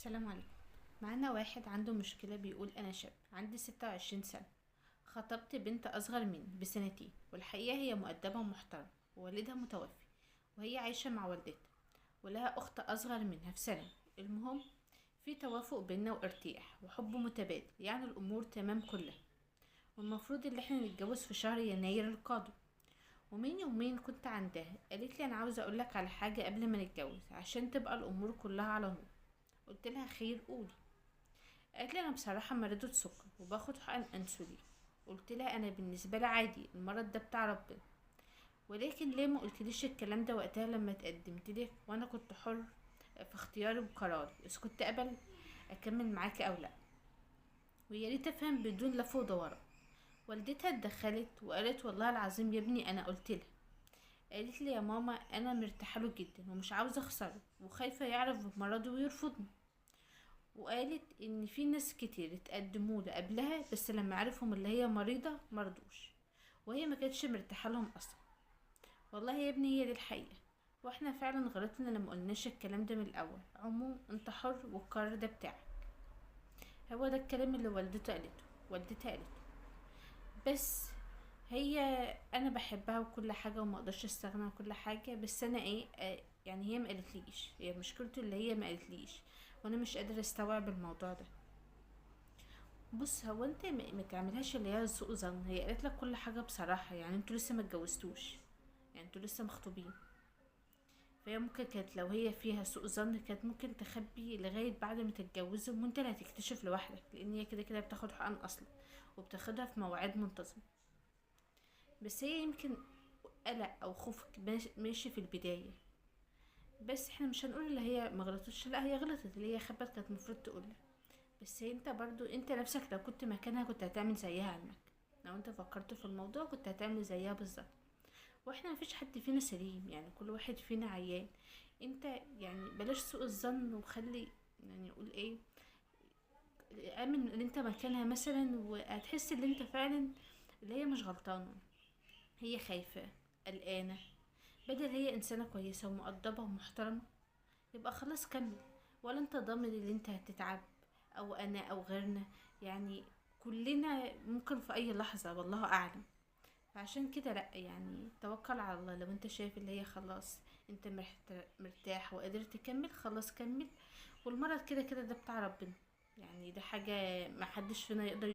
السلام عليكم. معانا واحد عنده مشكلة، بيقول أنا شاب عندي 26 سنة، خطبت بنت أصغر مني بسنتين، والحقيقة هي مؤدبة ومحترمة، ووالدها متوفي، وهي عايشة مع والدتها، ولها أخت أصغر منها في سنة. المهم، في توافق بينا وارتياح وحب متبادل، يعني الأمور تمام كلها، والمفروض اللي احنا نتجوز في شهر يناير القادم. ومن يومين كنت عندها، قالت لي أنا عاوزة أقولك على حاجة قبل ما نتجوز عشان تبقى الأمور كلها على نور. قلت لها خير، قولي. قالت لي انا بصراحه مريضة سكر وباخد حقن انسولين. قلت لها انا بالنسبه لي عادي، المرض ده بتاع ربنا، ولكن ليه ما قلتليش الكلام ده وقتها لما اتقدمت لك وانا كنت حر في اختياري وقراري اذا كنت اقبل اكمل معاكي او لا. ويا ريت افهم بدون لف ودوران. والدتها اتدخلت وقالت والله العظيم يا ابني انا قلت لها. قالت لي يا ماما انا مرتاحه له جدا ومش عاوزه اخسره وخايفه يعرف بمرضه ويرفضني. وقالت ان في ناس كتير اتقدموا له قبلها بس لما عرفهم اللي هي مريضة مرضوش، وهي ما كانتش مرتاحه لهم اصلا. والله يا ابني هي دي الحقيقة، واحنا فعلا غلطنا لما قلناش الكلام ده من الاول. عموم انت حر والقرار ده بتاعك. هو ده الكلام اللي والدتها قالته. بس هي انا بحبها وكل حاجه وما اقدرش استغنى عن كل حاجه، بس انا ايه يعني هي ما قالتليش، هي مشكلته اللي هي ما قالتليش، وانا مش قادره استوعب الموضوع ده. بص، هو انت ما تعملهاش اللي هي سوء ظن، هي قالت لك كل حاجه بصراحه، يعني انتوا لسه ما اتجوزتوش، يعني انتوا لسه مخطوبين. فهي ممكن كانت لو هي فيها سوء ظن كانت ممكن تخبي لغايه بعد ما تتجوزوا، وانت اللي هتكتشف لوحدك، لان هي كده كده بتاخد حقن اصلا وبتاخدها في مواعيد منتظمه. بس هي يمكن قلق او خوف ماشي في البدايه. بس احنا مش هنقول اللي هي ما غلطتش، لا هي غلطت، اللي هي خبت كانت المفروض تقول. بس انت برضو انت نفسك لو كنت مكانها كنت هتعمل زيها عنك. لو انت فكرت في الموضوع كنت هتعمل زيها بالظبط. واحنا مفيش حد فينا سليم، يعني كل واحد فينا عيان. انت يعني بلاش سوء الظن وخلي، يعني نقول ايه، امن ان انت مكانها مثلا، وهتحس ان انت فعلا اللي هي مش غلطانه. هي خايفه، قلقانه، بدل هي انسانه كويسه ومؤدبه ومحترمه. يبقى خلاص كمل. ولا انت ضامن ان انت هتتعب، او انا او غيرنا، يعني كلنا ممكن في اي لحظة، والله اعلم. فعشان كده لا، يعني توكل على الله. لو انت شايف اللي هي خلاص انت مرتاح وقادر تكمل، خلاص كمل. والمرض كده كده ده بتاع ربنا، يعني ده حاجة محدش فينا يقدر